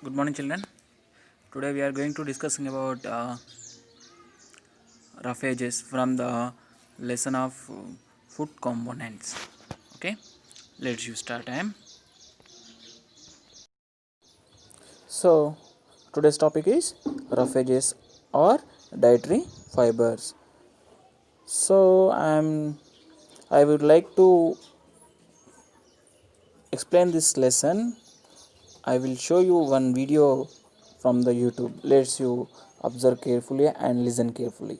Good morning, children. Today we are going to discussing about rough edges from the lesson of food components. Okay, let's you start time. So today's topic is rough edges or dietary fibers. So I would like to explain this lesson. I will show you one video from the YouTube. Let's you observe carefully and listen carefully.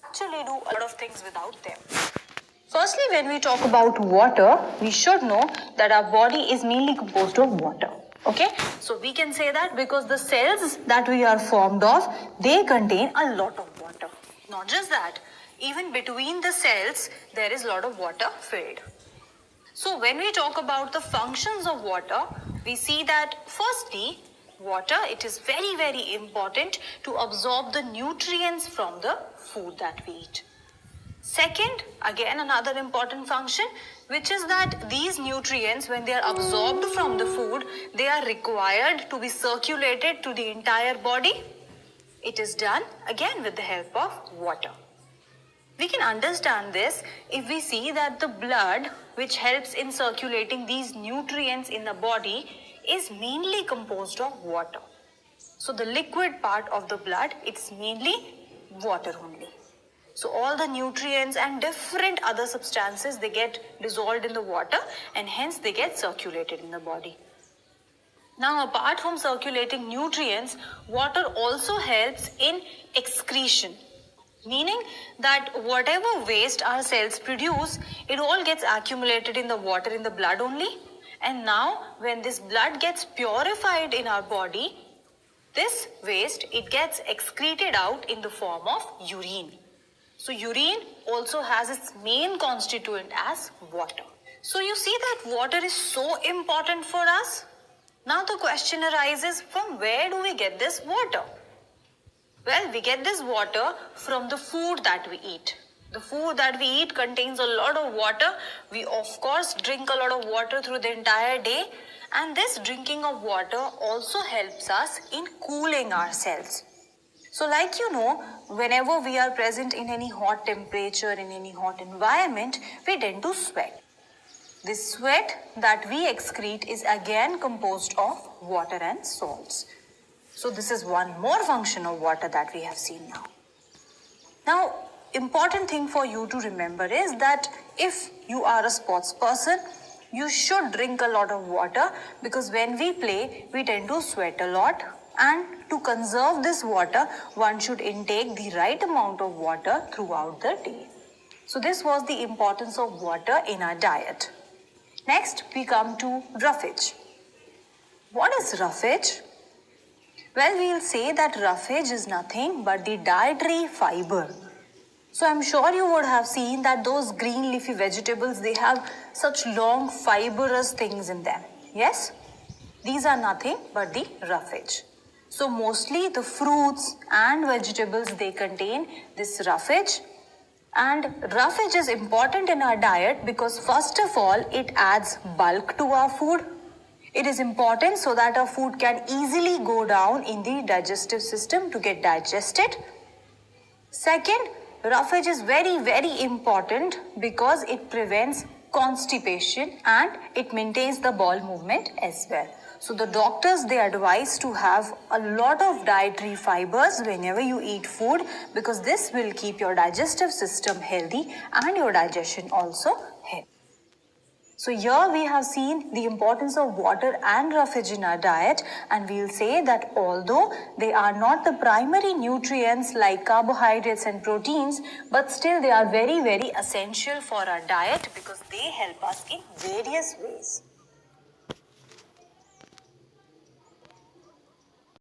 Actually do a lot of things without them. Firstly, when we talk about water, we should know that our body is mainly composed of water. Okay, so we can say that because the cells that we are formed of, they contain a lot of water. Not just that, even between the cells, there is a lot of water filled. So when we talk about the functions of water, we see that firstly, water, it is very, very important to absorb the nutrients from the food that we eat. Second, again another important function, which is that these nutrients, when they are absorbed from the food, they are required to be circulated to the entire body. It is done again with the help of water. We can understand this if we see that the blood, which helps in circulating these nutrients in the body, is mainly composed of water. So the liquid part of the blood, it's mainly water only. So all the nutrients and different other substances, they get dissolved in the water and hence they get circulated in the body. Now, apart from circulating nutrients, water also helps in excretion. Meaning that whatever waste our cells produce, it all gets accumulated in the water in the blood only. And now when this blood gets purified in our body, this waste, it gets excreted out in the form of urine. So urine also has its main constituent as water. So you see that water is so important for us. Now the question arises, from where do we get this water? Well, we get this water from the food that we eat. The food that we eat contains a lot of water. We of course drink a lot of water through the entire day, and this drinking of water also helps us in cooling ourselves. So like you know, whenever we are present in any hot temperature, in any hot environment, we tend to sweat. This sweat that we excrete is again composed of water and salts. So this is one more function of water that we have seen now. Now, important thing for you to remember is that if you are a sports person, you should drink a lot of water, because when we play, we tend to sweat a lot, and to conserve this water, one should intake the right amount of water throughout the day. So this was the importance of water in our diet. Next, we come to roughage. What is roughage? Well, we'll say that roughage is nothing but the dietary fiber. So I'm sure you would have seen that those green leafy vegetables, they have such long fibrous things in them. Yes? These are nothing but the roughage. So mostly the fruits and vegetables, they contain this roughage. And roughage is important in our diet because first of all, it adds bulk to our food. It is important so that our food can easily go down in the digestive system to get digested. Second, roughage is very, very important because it prevents constipation and it maintains the bowel movement as well. So the doctors, they advise to have a lot of dietary fibers whenever you eat food, because this will keep your digestive system healthy and your digestion also healthy. So here we have seen the importance of water and roughage in our diet, and we'll say that although they are not the primary nutrients like carbohydrates and proteins, but still they are very, very essential for our diet because they help us in various ways.